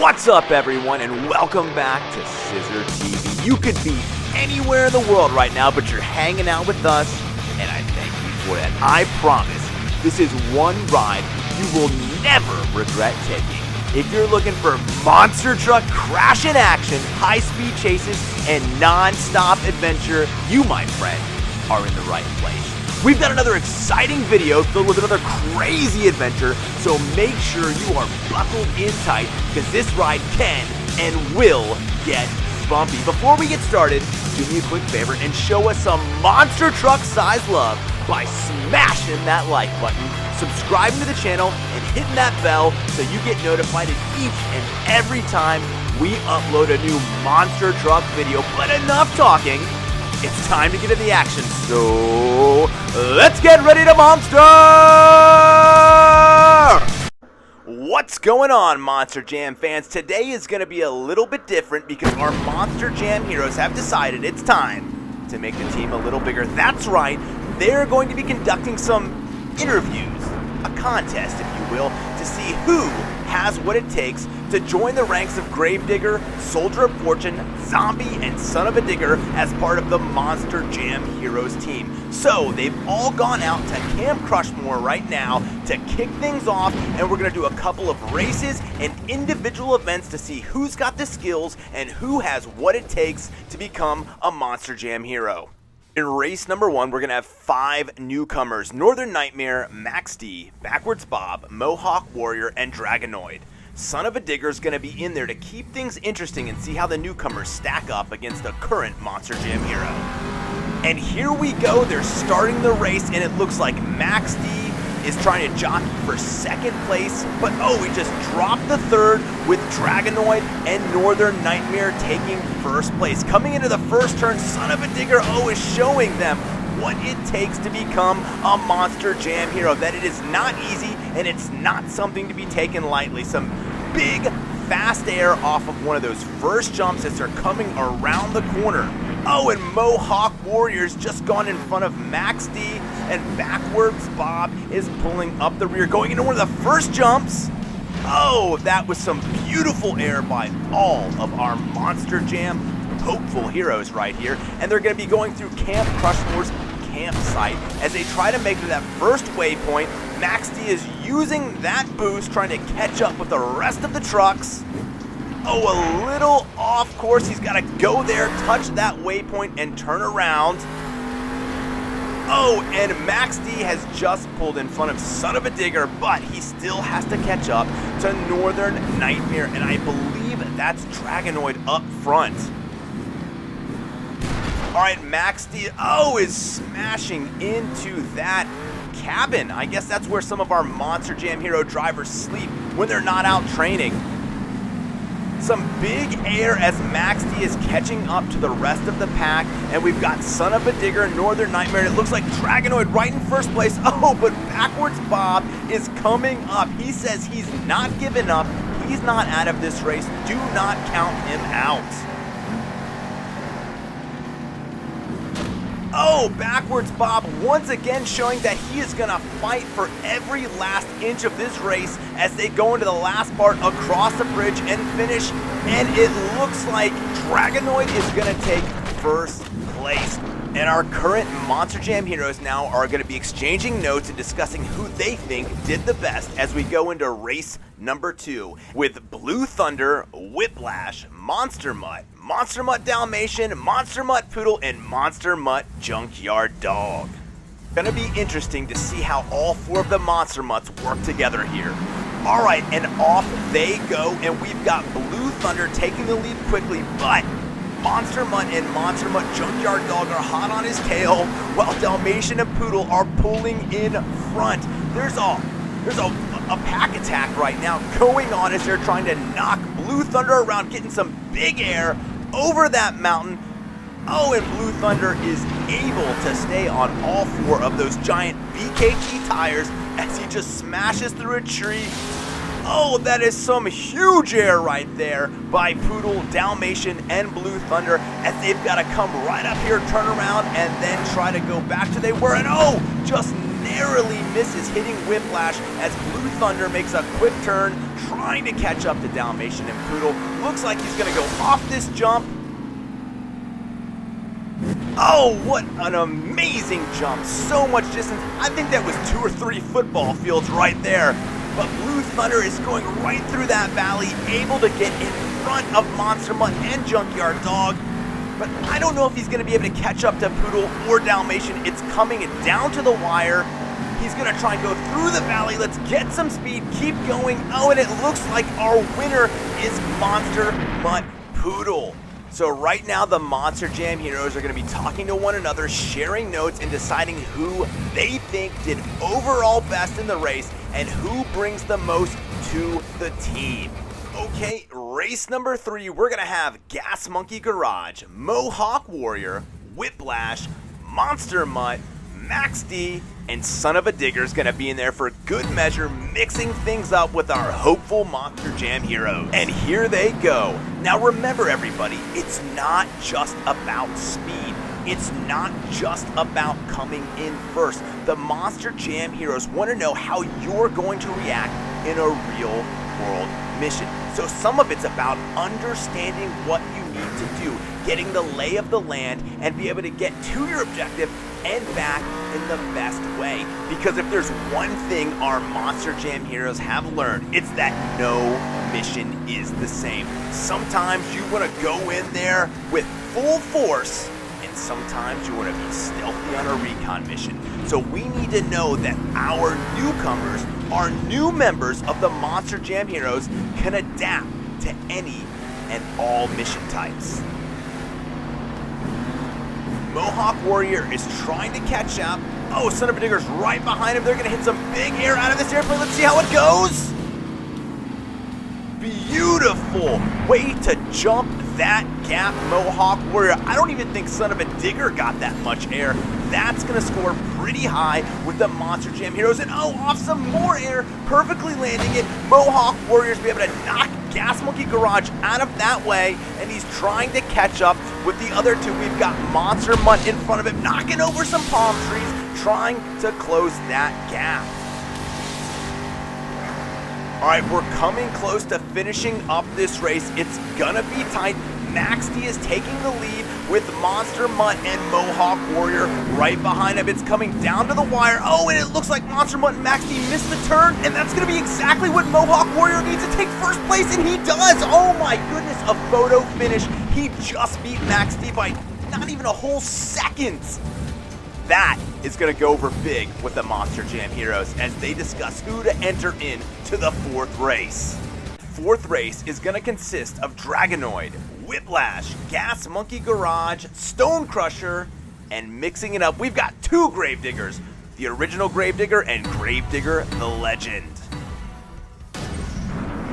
What's up, everyone, and welcome back to CISRtv. You could be anywhere in the world right now, but you're hanging out with us, and I thank you for that. I promise, this is one ride you will never regret taking. If you're looking for monster truck crashing action, high-speed chases, and non-stop adventure, you, my friend, are in the right place. We've got another exciting video filled with another crazy adventure, so make sure you are buckled in tight, because this ride can and will get bumpy. Before we get started, do me a quick favor and show us some monster truck size love by smashing that like button, subscribing to the channel, and hitting that bell so you get notified each and every time we upload a new monster truck video. But enough talking. It's time to get in the action, so let's get ready to monster! What's going on, Monster Jam fans? Today is going to be a little bit different because our Monster Jam heroes have decided it's time to make the team a little bigger. That's right, they're going to be conducting some interviews, a contest, if you will, to see who has what it takes to join the ranks of Gravedigger, Soldier of Fortune, Zombie, and Son of a Digger as part of the Monster Jam Heroes team. So they've all gone out to Camp Crushmore right now to kick things off, and we're going to do a couple of races and individual events to see who's got the skills and who has what it takes to become a Monster Jam hero. In race number 1, we're going to have 5 newcomers: Northern Nightmare, Max D, Backwards Bob, Mohawk Warrior, and Dragonoid. Son of a Digger is going to be in there to keep things interesting and see how the newcomers stack up against the current Monster Jam hero. And here we go, they're starting the race, and it looks like Max D is trying to jockey for second place, but oh, he just dropped the third with Dragonoid and Northern Nightmare taking first place. Coming into the first turn, Son of a Digger, oh, is showing them what it takes to become a Monster Jam hero, that it is not easy and it's not something to be taken lightly. Some big, fast air off of one of those first jumps as they're coming around the corner. Oh, and Mohawk Warrior's just gone in front of Max D, and Backwards Bob is pulling up the rear, going into one of the first jumps. Oh, that was some beautiful air by all of our Monster Jam hopeful heroes right here, and they're going to be going through Camp Crushmore's campsite as they try to make it to that first waypoint. Max D is using that boost, trying to catch up with the rest of the trucks. Oh, a little off course. He's got to go there, touch that waypoint, and turn around. Oh, and Max D has just pulled in front of Son of a Digger, but he still has to catch up to Northern Nightmare, and I believe that's Dragonoid up front. All right, Max D, oh, is smashing into that cabin. I guess that's where some of our Monster Jam hero drivers sleep when they're not out training. Some big air as Max D is catching up to the rest of the pack, and we've got Son of a Digger, Northern Nightmare, and it looks like Dragonoid right in first place. Oh, but Backwards Bob is coming up. He says he's not giving up. He's not out of this race. Do not count him out. Oh, Backwards Bob once again showing that he is going to fight for every last inch of this race as they go into the last part across the bridge and finish. And it looks like Dragonoid is going to take first place. And our current Monster Jam heroes now are going to be exchanging notes and discussing who they think did the best as we go into race number 2 with Blue Thunder, Whiplash, Monster Mutt, Monster Mutt Dalmatian, Monster Mutt Poodle, and Monster Mutt Junkyard Dog. Gonna be interesting to see how all 4 of the Monster Mutts work together here. All right, and off they go, and we've got Blue Thunder taking the lead quickly, but Monster Mutt and Monster Mutt Junkyard Dog are hot on his tail, while Dalmatian and Poodle are pulling in front. There's a pack attack right now going on as they're trying to knock Blue Thunder around, getting some big air over that mountain. Oh, and Blue Thunder is able to stay on all 4 of those giant BKT tires as he just smashes through a tree. Oh, that is some huge air right there by Poodle, Dalmatian, and Blue Thunder as they've got to come right up here, turn around, and then try to go back to they were. And oh, just nailed narrowly misses hitting Whiplash as Blue Thunder makes a quick turn, trying to catch up to Dalmatian and Poodle. Looks like he's gonna go off this jump. Oh, what an amazing jump. So much distance. I think that was 2 or 3 football fields right there. But Blue Thunder is going right through that valley, able to get in front of Monster Mutt and Junkyard Dog. But I don't know if he's going to be able to catch up to Poodle or Dalmatian. It's coming down to the wire. He's going to try and go through the valley. Let's get some speed, keep going. Oh, and it looks like our winner is Monster Mutt Poodle. So right now, the Monster Jam heroes are going to be talking to one another, sharing notes, and deciding who they think did overall best in the race and who brings the most to the team. Okay, race number 3, we're going to have Gas Monkey Garage, MOHAWK Warrior, Whiplash, Monster Mutt, Max D, and son-uva Digger is going to be in there for good measure, mixing things up with our hopeful Monster Jam heroes. And here they go. Now remember everybody, it's not just about speed. It's not just about coming in first. The Monster Jam heroes want to know how you're going to react in a real world mission. So some of it's about understanding what you need to do, getting the lay of the land, and be able to get to your objective and back in the best way. Because if there's one thing our Monster Jam heroes have learned, it's that no mission is the same. Sometimes you want to go in there with full force, and sometimes you want to be stealthy on a recon mission. So we need to know that our newcomers, our new members of the Monster Jam heroes, can adapt to any and all mission types. MOHAWK Warrior is trying to catch up. Oh, son-uva Digger's right behind him. They're going to hit some big air out of this airplane. Let's see how it goes. Beautiful way to jump that gap, MOHAWK Warrior. I don't even think son-uva Digger got that much air. That's going to score pretty high with the Monster Jam heroes. And oh, off some more air, perfectly landing it. MOHAWK Warriors be able to knock Gas Monkey Garage out of that way, and he's trying to catch up with the other two. We've got Monster Mutt in front of him, knocking over some palm trees, trying to close that gap. All right, we're coming close to finishing up this race. It's gonna be tight. Max D is taking the lead with Monster Mutt and MOHAWK Warrior right behind him. It's coming down to the wire. Oh, and it looks like Monster Mutt and Max D missed the turn, and that's going to be exactly what MOHAWK Warrior needs to take first place, and he does. Oh my goodness, a photo finish. He just beat Max D by not even a whole second. That is going to go over big with the Monster Jam heroes as they discuss who to enter in to the 4th race. 4th race is going to consist of Dragonoid, Whiplash, Gas Monkey Garage, Stone Crusher, and mixing it up, we've got 2 Gravediggers, the original Gravedigger and Gravedigger the Legend.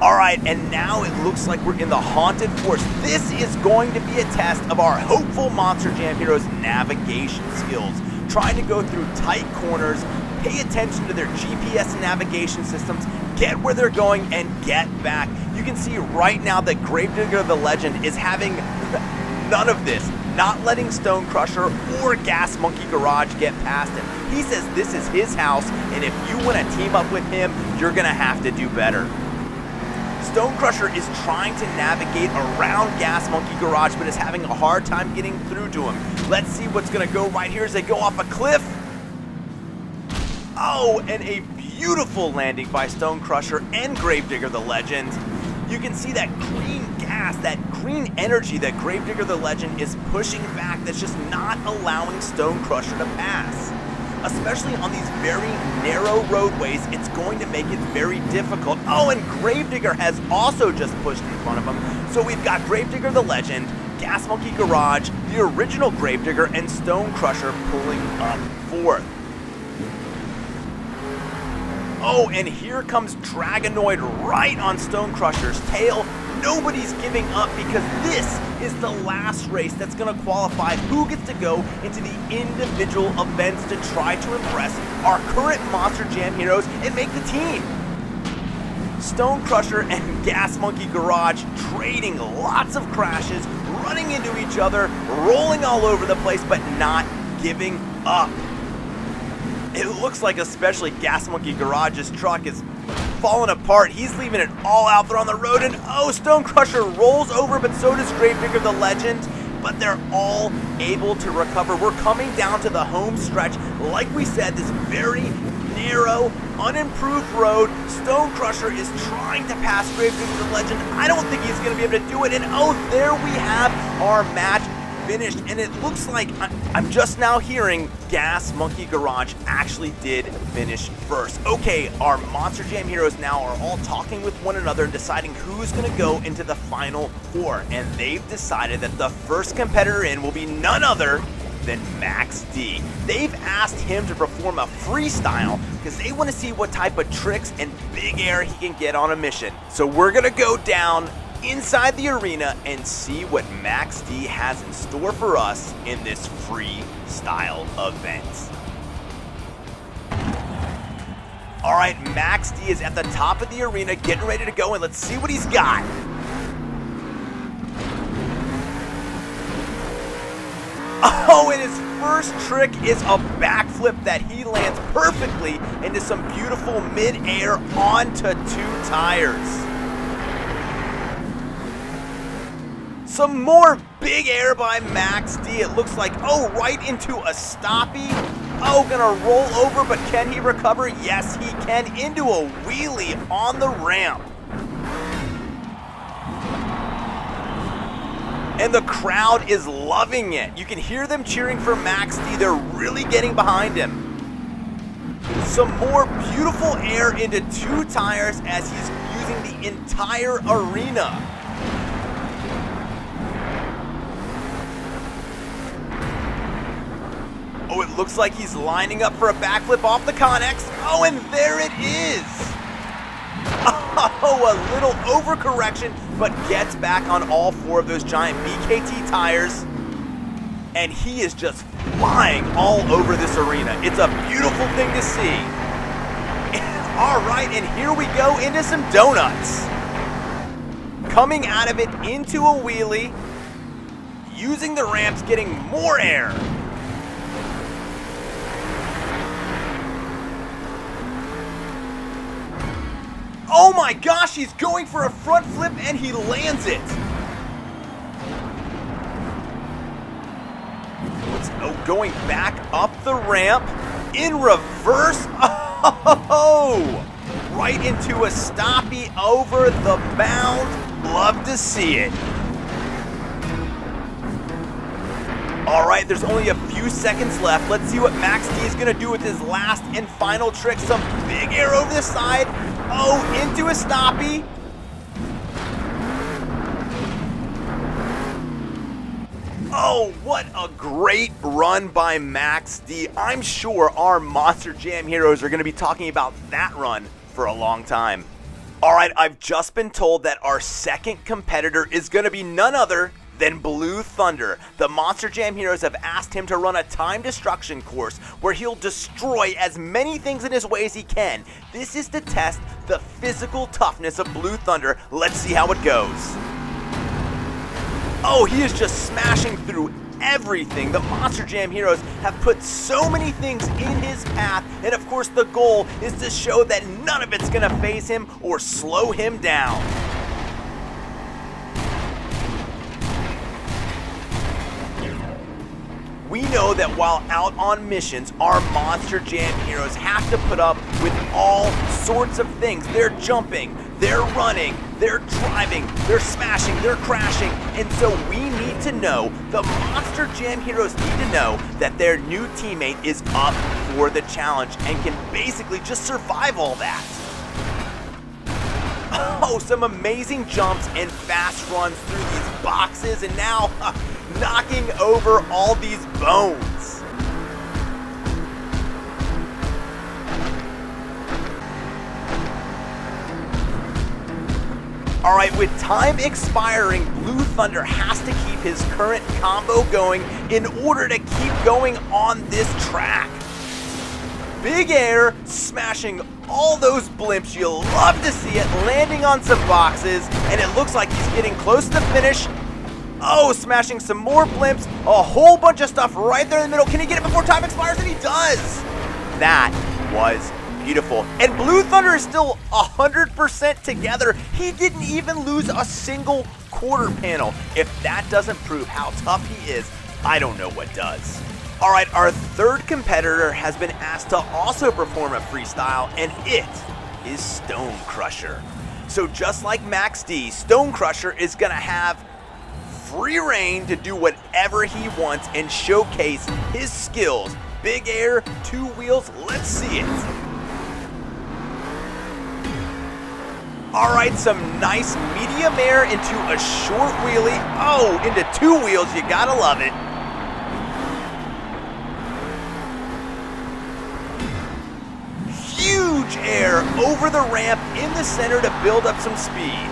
Alright, and now it looks like we're in the Haunted Forest. This is going to be a test of our hopeful Monster Jam heroes' navigation skills. Trying to go through tight corners, pay attention to their GPS and navigation systems, get where they're going, and get back. You can see right now that Gravedigger the Legend is having none of this, not letting Stone Crusher or Gas Monkey Garage get past him. He says this is his house, and if you want to team up with him, you're going to have to do better. Stone Crusher is trying to navigate around Gas Monkey Garage, but is having a hard time getting through to him. Let's see what's going to go right here as they go off a cliff. Oh, and a beautiful landing by Stone Crusher and Gravedigger the Legend. You can see that green gas, that green energy that Gravedigger the Legend is pushing back, that's just not allowing Stone Crusher to pass. Especially on these very narrow roadways, it's going to make it very difficult. Oh, and Gravedigger has also just pushed in front of him. So we've got Gravedigger the Legend, Gas Monkey Garage, the original Gravedigger, and Stone Crusher pulling up 4th. Oh, and here comes Dragonoid right on Stone Crusher's tail. Nobody's giving up because this is the last race that's going to qualify who gets to go into the individual events to try to impress our current Monster Jam heroes and make the team. Stone Crusher and Gas Monkey Garage trading lots of crashes, running into each other, rolling all over the place, but not giving up. It looks like especially Gas Monkey Garage's truck is falling apart. He's leaving it all out there on the road, and oh, Stone Crusher rolls over, but so does Gravedigger the Legend. But they're all able to recover. We're coming down to the home stretch. Like we said, this very narrow, unimproved road. Stone Crusher is trying to pass Gravedigger the Legend. I don't think he's going to be able to do it. And oh, there we have our match finished. And it looks like I'm just now hearing Gas Monkey Garage actually did finish first. Okay, our Monster Jam heroes now are all talking with one another and deciding who's going to go into the final four. And they've decided that the first competitor in will be none other than Max D. They've asked him to perform a freestyle because they want to see what type of tricks and big air he can get on a mission. So we're going to go down inside the arena and see what Max D has in store for us in this freestyle event. All right, Max D is at the top of the arena getting ready to go, and let's see what he's got. Oh, and his first trick is a backflip that he lands perfectly into some beautiful mid-air onto 2 tires. Some more big air by Max D. It looks like, oh, right into a stoppie. Oh, gonna roll over, but can he recover? Yes, he can, into a wheelie on the ramp. And the crowd is loving it. You can hear them cheering for Max D. They're really getting behind him. Some more beautiful air into 2 tires as he's using the entire arena. Oh, it looks like he's lining up for a backflip off the Connex. Oh, and there it is. Oh, a little overcorrection, but gets back on all 4 of those giant BKT tires. And he is just flying all over this arena. It's a beautiful thing to see. All right, and here we go into some donuts. Coming out of it into a wheelie, using the ramps, getting more air. Oh my gosh, he's going for a front flip and he lands it. Oh, going back up the ramp in reverse. Oh, right into a stoppie over the bound. Love to see it. All right, there's only a few seconds left. Let's see what Max D is gonna do with his last and final trick. Some big air over the side. Oh, into a stoppie. Oh, what a great run by Max D. I'm sure our Monster Jam heroes are going to be talking about that run for a long time. All right, I've just been told that our second competitor is going to be none other than Blue Thunder. The Monster Jam heroes have asked him to run a time destruction course where he'll destroy as many things in his way as he can. This is to test the physical toughness of Blue Thunder. Let's see how it goes. Oh, he is just smashing through everything. The Monster Jam heroes have put so many things in his path, and of course the goal is to show that none of it's gonna phase him or slow him down. We know that while out on missions, our Monster Jam heroes have to put up with all sorts of things. They're jumping, they're running, they're driving, they're smashing, they're crashing. And so we need to know, the Monster Jam heroes need to know that their new teammate is up for the challenge and can basically just survive all that. Oh, some amazing jumps and fast runs through these boxes, and now knocking over all these bones. All right, with time expiring, Blue Thunder has to keep his current combo going in order to keep going on this track. Big air, smashing all those blimps. You'll love to see it, landing on some boxes, and it looks like he's getting close to finish. Oh, smashing some more blimps, a whole bunch of stuff right there in the middle. Can he get it before time expires? And he does. That was beautiful. And Blue Thunder is still 100% together. He didn't even lose a single quarter panel. If that doesn't prove how tough he is, I don't know what does. All right, our third competitor has been asked to also perform a freestyle, and it is Stone Crusher. So just like Max D, Stone Crusher is gonna have free reign to do whatever he wants and showcase his skills. Big air, 2 wheels, let's see it. All right, some nice medium air into a short wheelie. Oh, into 2 wheels, you gotta love it. Huge air over the ramp in the center to build up some speed.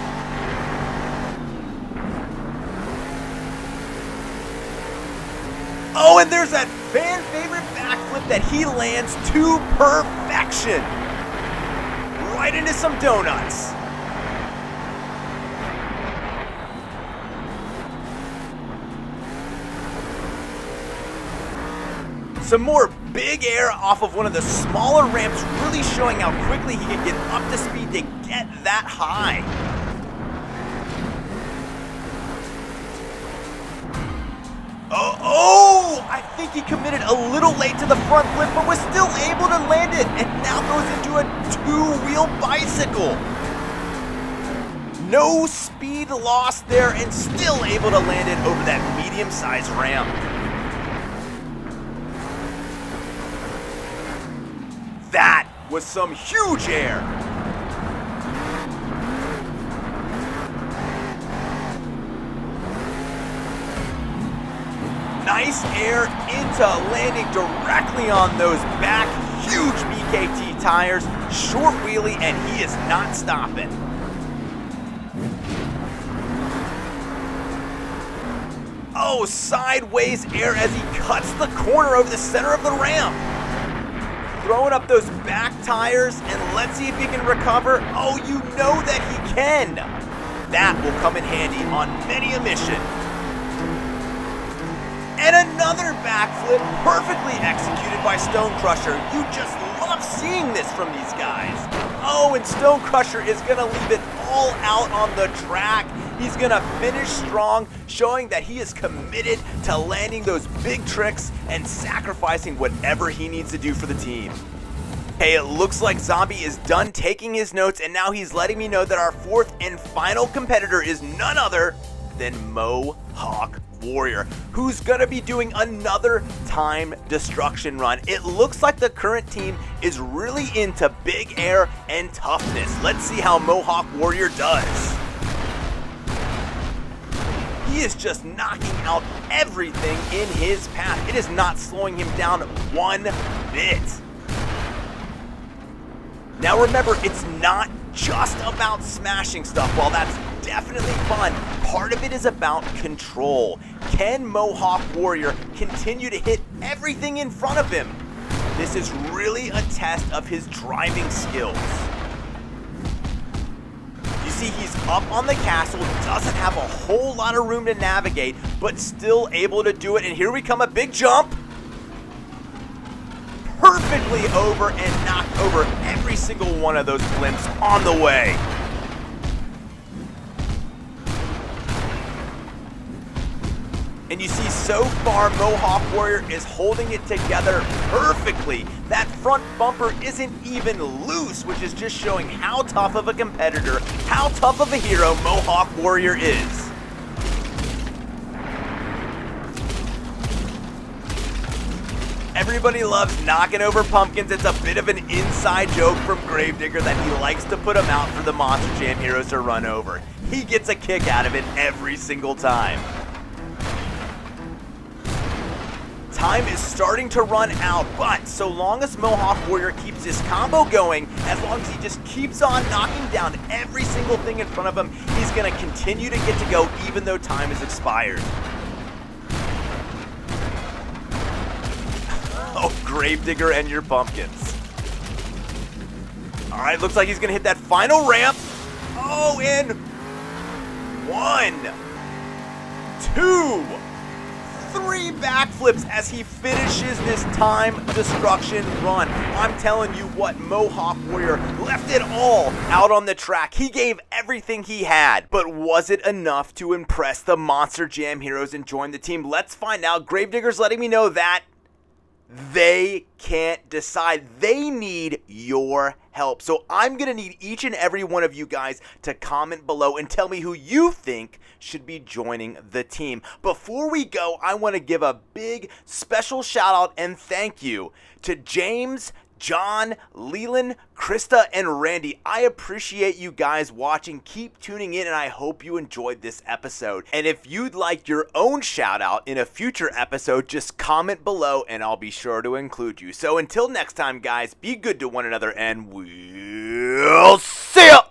Oh, and there's that fan favorite backflip that he lands to perfection. Right into some donuts. Some more big air off of one of the smaller ramps, really showing how quickly he can get up to speed to get that high. Oh, I think he committed a little late to the front flip, but was still able to land it, and now goes into a 2-wheel bicycle. No speed lost there, and still able to land it over that medium-sized ramp. That was some huge air. Nice air into landing directly on those back huge BKT tires. Short wheelie, and he is not stopping. Oh, sideways air as he cuts the corner over the center of the ramp. Throwing up those back tires, and let's see if he can recover. Oh, you know that he can. That will come in handy on many a mission. And another backflip, perfectly executed by Stone Crusher. You just love seeing this from these guys. Oh, and Stone Crusher is gonna leave it all out on the track. He's gonna finish strong, showing that he is committed to landing those big tricks and sacrificing whatever he needs to do for the team. Hey, it looks like Zombie is done taking his notes, and now he's letting me know that our fourth and final competitor is none other than MOHAWK Warrior, who's gonna be doing another time destruction run. It looks like the current team is really into big air and toughness. Let's see how MOHAWK Warrior does. He is just knocking out everything in his path. It is not slowing him down one bit. Now remember, it's not just about smashing stuff. While that's definitely fun, part of it is about control. Can MOHAWK Warrior continue to hit everything in front of him? This is really a test of his driving skills. You see, he's up on the castle, doesn't have a whole lot of room to navigate, but still able to do it. And here we come, a big jump. Perfectly over and knocked over every single one of those blimps on the way. And you see, so far, MOHAWK Warrior is holding it together perfectly. That front bumper isn't even loose, which is just showing how tough of a competitor, how tough of a hero MOHAWK Warrior is. Everybody loves knocking over pumpkins. It's a bit of an inside joke from Gravedigger that he likes to put them out for the Monster Jam heroes to run over. He gets a kick out of it every single time. Time is starting to run out, but so long as MOHAWK Warrior keeps this combo going, as long as he just keeps on knocking down every single thing in front of him, he's going to continue to get to go even though time is expired. Oh, Gravedigger and your pumpkins. All right, looks like he's going to hit that final ramp. Oh, in 1, 2, 3. 3 backflips as he finishes this time destruction run. I'm telling you what, Mohawk Warrior left it all out on the track. He gave everything he had, but was it enough to impress the Monster Jam heroes and join the team? Let's find out. Gravedigger's letting me know that they can't decide. They need your help. So I'm going to need each and every one of you guys to comment below and tell me who you think should be joining the team. Before we go, I want to give a big special shout out and thank you to James, John, Leland, Krista, and Randy. I appreciate you guys watching. Keep tuning in, and I hope you enjoyed this episode. And if you'd like your own shout out in a future episode, just comment below and I'll be sure to include you. So until next time, guys, be good to one another and we'll see ya!